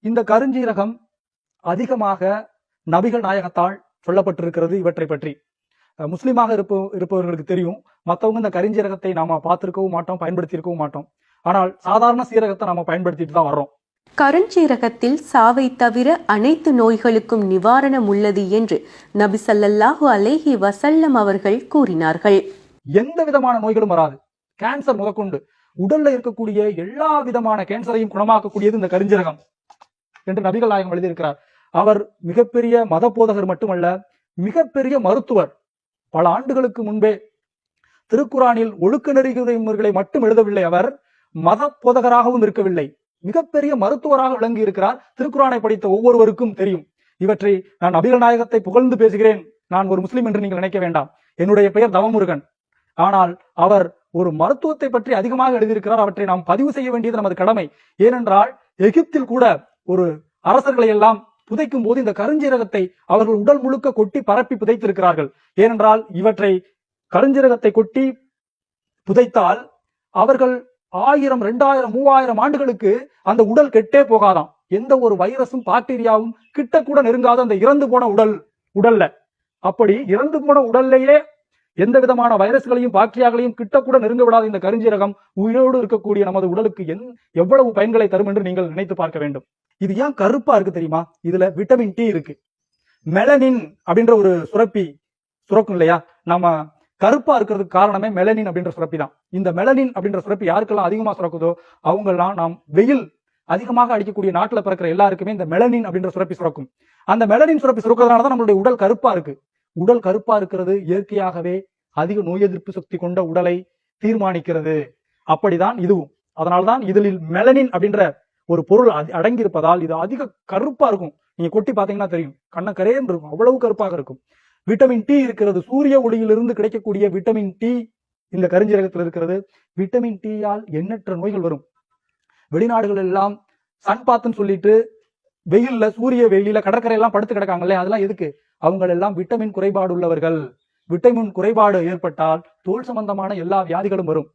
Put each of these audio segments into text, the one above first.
இந்த கருஞ்சீரகம் அதிகமாக நபிகள் நாயகத்தால் சொல்லப்பட்டிருக்கிறது. இவற்றை பற்றி முஸ்லீமாக இருப்பவர்களுக்கு தெரியும். மற்றவங்க இந்த கருஞ்சீரகத்தை நாம பார்த்திருக்கவும் மாட்டோம், பயன்படுத்தி இருக்கவும் மாட்டோம். ஆனால் சாதாரண சீரகத்தை நாம பயன்படுத்திட்டு தான் வர்றோம். கருஞ்சீரகத்தில் சாவை தவிர அனைத்து நோய்களுக்கும் நிவாரணம் உள்ளது என்று நபி ஸல்லல்லாஹு அலைஹி வஸல்லம் அவர்கள் கூறினார்கள். எந்த விதமான நோய்களும் வராது. கேன்சர் முதற்கொண்டு உடல்ல இருக்கக்கூடிய எல்லா விதமான கேன்சரையும் குணமாக்கக்கூடியது இந்த கருஞ்சீரகம் என்று நபிகள் நாயகம் எழுதியிருக்கிறார். அவர் மிகப்பெரிய மத போதகர் மட்டுமல்ல, மிகப்பெரிய மருத்துவர். பல ஆண்டுகளுக்கு முன்பே திருக்குரானில் ஒழுக்க நெறிமுறைகளை மட்டும் எழுதவில்லை, அவர் மத போதகராகவும் இருக்கவில்லை, மிகப்பெரிய மருத்துவராக விளங்கி இருக்கிறார். திருக்குரானை படித்த ஒவ்வொருவருக்கும் தெரியும். இவற்றை நான் நபிகள் நாயகத்தை புகழ்ந்து பேசுகிறேன், நான் ஒரு முஸ்லிம் என்று நீங்கள் நினைக்க வேண்டாம். என்னுடைய பெயர் தவமுருகன். ஆனால் அவர் ஒரு மருத்துவத்தை பற்றி அதிகமாக எழுதியிருக்கிறார். அவற்றை நாம் பதிவு செய்ய வேண்டியது நமது கடமை. ஏனென்றால் எகிப்தில் கூட ஒரு அரசர்களை எல்லாம் புதைக்கும் போது இந்த கருஞ்சீரகத்தை அவர்கள் உடல் முழுக்க கொட்டி பரப்பி புதைத்திருக்கிறார்கள். ஏனென்றால் இவற்றை கருஞ்சீரகத்தை கொட்டி புதைத்தால் அவர்கள் 1000, 2000, 3000 ஆண்டுகளுக்கு அந்த உடல் கெட்டே போகாதாம். எந்த ஒரு வைரஸும் பாக்டீரியாவும் கிட்ட கூட நெருங்காத அந்த இறந்து போன உடல்ல. அப்படி இறந்து போன உடல்லையே எந்த விதமான வைரஸ்களையும் பாக்டீரியாக்களையும் கிட்ட கூட நெருங்க விடாத இந்த கருஞ்சீரகம் உயிரோடு இருக்கக்கூடிய நமது உடலுக்கு எவ்வளவு பயன்களை தரும் என்று நீங்கள் நினைத்து பார்க்க வேண்டும். இது ஏன் கருப்பா இருக்கு தெரியுமா? இதுல விட்டமின் டி இருக்கு. மெலனின் அப்படின்ற ஒரு சுரப்பி சுரக்கும் இல்லையா? நம்ம கருப்பா இருக்கிறதுக்கு காரணமே மெலனின் அப்படின்ற சுரப்பி தான். இந்த மெலனின் அப்படின்ற சுரப்பி யாருக்கெல்லாம் அதிகமா சுரக்குதோ அவங்கெல்லாம் நாம் வெயில் அதிகமாக அடிக்கக்கூடிய நாட்டுல பிறக்கிற எல்லாருக்குமே இந்த மெலனின் அப்படின்ற சுரப்பி சுரக்கும். அந்த மெலனின் சுரப்பி சுரக்கிறதுனாலதான் நம்மளுடைய உடல் கருப்பா இருக்கு. உடல் கருப்பா இருக்கிறது இயற்கையாகவே அதிக நோய் எதிர்ப்பு சக்தி கொண்ட உடலை தீர்மானிக்கிறது. அப்படிதான் இதுவும். அதனால்தான் இதில் மெலனின் அப்படின்ற ஒரு பொருள் அடங்கி இருப்பதால் இது அதிக கருப்பா இருக்கும். நீங்க கொட்டி பாத்தீங்கன்னா தெரியும், கண்ணக்கரேன்னு இருக்கும், அவ்வளவு கருப்பாக இருக்கும். விட்டமின் டி இருக்கிறது. சூரிய ஒளியிலிருந்து கிடைக்கக்கூடிய விட்டமின் டி இந்த கருஞ்சீரகத்தில் இருக்கிறது. விட்டமின் டியால் எண்ணற்ற நோய்கள் வரும். வெளிநாடுகள் எல்லாம் சன்பாத்துன்னு சொல்லிட்டு வெயில்ல, சூரிய வெயில கடற்கரையெல்லாம் படுத்து கிடக்காங்களே, அதெல்லாம் எதுக்கு? அவங்க எல்லாம் விட்டமின் குறைபாடு உள்ளவர்கள். விட்டமின் குறைபாடு ஏற்பட்டால் தோல் சம்பந்தமான எல்லா வியாதிகளும் வரும்.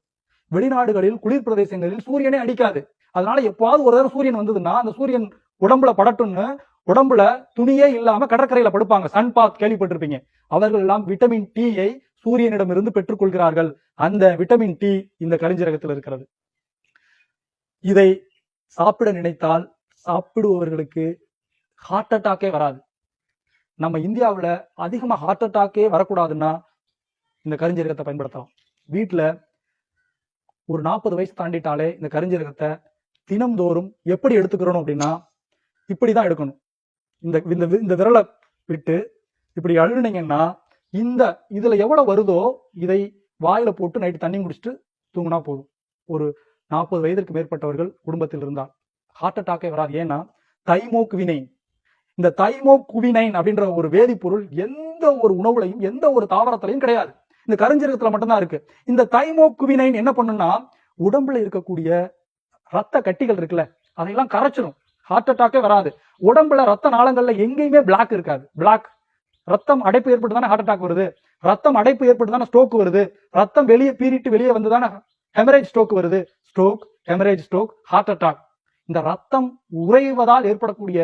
வெளிநாடுகளில் குளிர் பிரதேசங்களில் சூரியனே அடிக்காது. அதனால எப்பாவது ஒரு தடவை சூரியன் வந்ததுன்னா அந்த சூரியன் உடம்புல படட்டும்னு உடம்புல துணியே இல்லாம கடற்கரையில படுப்பாங்க. சன்பாத் கேள்விப்பட்டிருப்பீங்க. அவர்கள் எல்லாம் விட்டமின் டியை சூரியனிடம் இருந்து பெற்றுக் கொள்கிறார்கள். அந்த விட்டமின் டி இந்த கருஞ்சீரகத்தில் இருக்கிறது. இதை சாப்பிட நினைத்தால் சாப்பிடுபவர்களுக்கு ஹார்ட் அட்டாக்கே வராது. நம்ம இந்தியாவுல அதிகமா ஹார்ட் அட்டாக்கே வரக்கூடாதுன்னா இந்த கருஞ்சீரகத்தை பயன்படுத்தலாம். வீட்டுல ஒரு 40 வயசு தாண்டிட்டாலே இந்த கருஞ்சீரகத்தை தினம்தோறும் எப்படி எடுத்துக்கிறோம் அப்படின்னா இப்படிதான் எடுக்கணும். இந்த விரலை விட்டு இப்படி அழுனீங்கன்னா இதுல எவ்வளவு வருதோ இதை வாயில போட்டு நைட்டு தண்ணி குடிச்சிட்டு தூங்கினா போதும். ஒரு 40 வயதிற்கு மேற்பட்டவர்கள் குடும்பத்தில் இருந்தால் ஹார்ட் அட்டாக்கே வராது. ஏன்னா தைமோகுவினைன், இந்த தைமோகுவினைன் அப்படின்ற ஒரு வேதிப்பொருள் எந்த ஒரு உணவுலையும் எந்த ஒரு தாவரத்திலையும் கிடையாது. இந்த கருஞ்சீரகத்துல மட்டும்தான் இருக்கு. இந்த தைமோகுவினைன் என்ன பண்ணுன்னா உடம்புல இருக்கக்கூடிய ரத்த கட்டிகள் இருக்குல்ல, அதையெல்லாம் கரைச்சிடும். ஹார்ட் அட்டாக்கே வராது. உடம்புல ரத்த நாளங்கள்ல எங்கேயுமே பிளாக் இருக்காது. பிளாக் ரத்தம் அடைப்பு ஏற்பட்டு தானே ஹார்ட் அட்டாக் வருது. ரத்தம் அடைப்பு ஏற்பட்டு தானே ஸ்ட்ரோக் வருது. ரத்தம் வெளியே பீறிட்டு வெளியே வந்து தானே ஹெமரேஜ் ஸ்ட்ரோக் வருது. Stroke, haemorrhage stroke, heart attack. இந்த ரத்தம் உறைவதால் ஏற்படக்கூடிய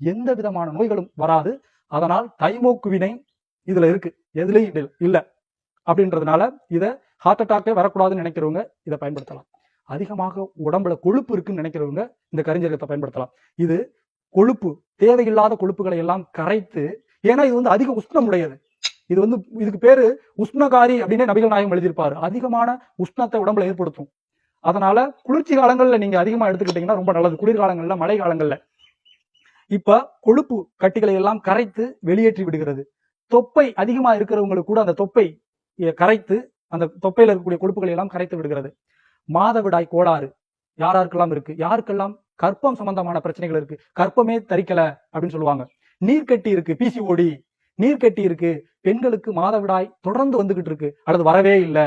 எந்த விதமான நோய்களும் வராது. அதனால் தைமோகுவினைன் இதுல இருக்கு, எதுலையும் இல்ல. அப்படின்றதுனால இதை ஹார்ட் அட்டாக்கே வரக்கூடாதுன்னு நினைக்கிறவங்க இதை பயன்படுத்தலாம். அதிகமாக உடம்புல கொழுப்பு இருக்குன்னு நினைக்கிறவங்க இந்த கருஞ்சீரகத்தை பயன்படுத்தலாம். இது கொழுப்பு, தேவையில்லாத கொழுப்புகளை எல்லாம் கரைத்து, ஏன்னா இது அதிக உஷ்ணம் உடையது. இதுக்கு பேரு உஷ்ணகாரி அப்படின்னு நபிகள் நாயகம் எழுதியிருப்பாரு. அதிகமான உஷ்ணத்தை உடம்புல ஏற்படுத்தும். அதனால குளிர்ச்சி காலங்கள்ல நீங்க அதிகமா எடுத்துக்கிட்டீங்கன்னா ரொம்ப நல்லது. குளிர்காலங்கள்ல, மழை காலங்கள்ல இப்ப கொழுப்பு கட்டிகளை எல்லாம் கரைத்து வெளியேற்றி விடுகிறது. தொப்பை அதிகமா இருக்கிறவங்களுக்கு கூட அந்த தொப்பை கரைத்து, அந்த தொப்பையில இருக்கக்கூடிய கொழுப்புகளை எல்லாம் கரைத்து விடுகிறது. மாதவிடாய் கோளாறு யாருக்கெல்லாம் இருக்கு, யாருக்கெல்லாம் கர்ப்பம் சம்பந்தமான பிரச்சனைகள் இருக்கு, கர்ப்பமே தரிக்கல அப்படின்னு சொல்லுவாங்க, நீர்க்கட்டி இருக்கு, பிசிஓடி நீர்க்கட்டி இருக்கு, பெண்களுக்கு மாதவிடாய் தொடர்ந்து வந்துகிட்டு இருக்கு அல்லது வரவே இல்லை,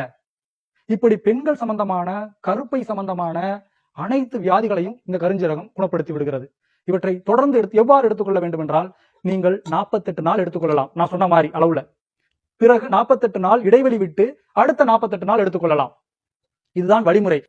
இப்படி பெண்கள் சம்பந்தமான, கருப்பை சம்பந்தமான அனைத்து வியாதிகளையும் இந்த கருஞ்சீரகம் குணப்படுத்தி விடுகிறது. இவற்றை தொடர்ந்து எவ்வாறு எடுத்துக்கொள்ள வேண்டும் என்றால், நீங்கள் 48 நாள் எடுத்துக்கொள்ளலாம், நான் சொன்ன மாதிரி அளவுல. பிறகு 48 நாள் இடைவெளி விட்டு அடுத்த 48 நாள் எடுத்துக்கொள்ளலாம். இதுதான் வழிமுறை.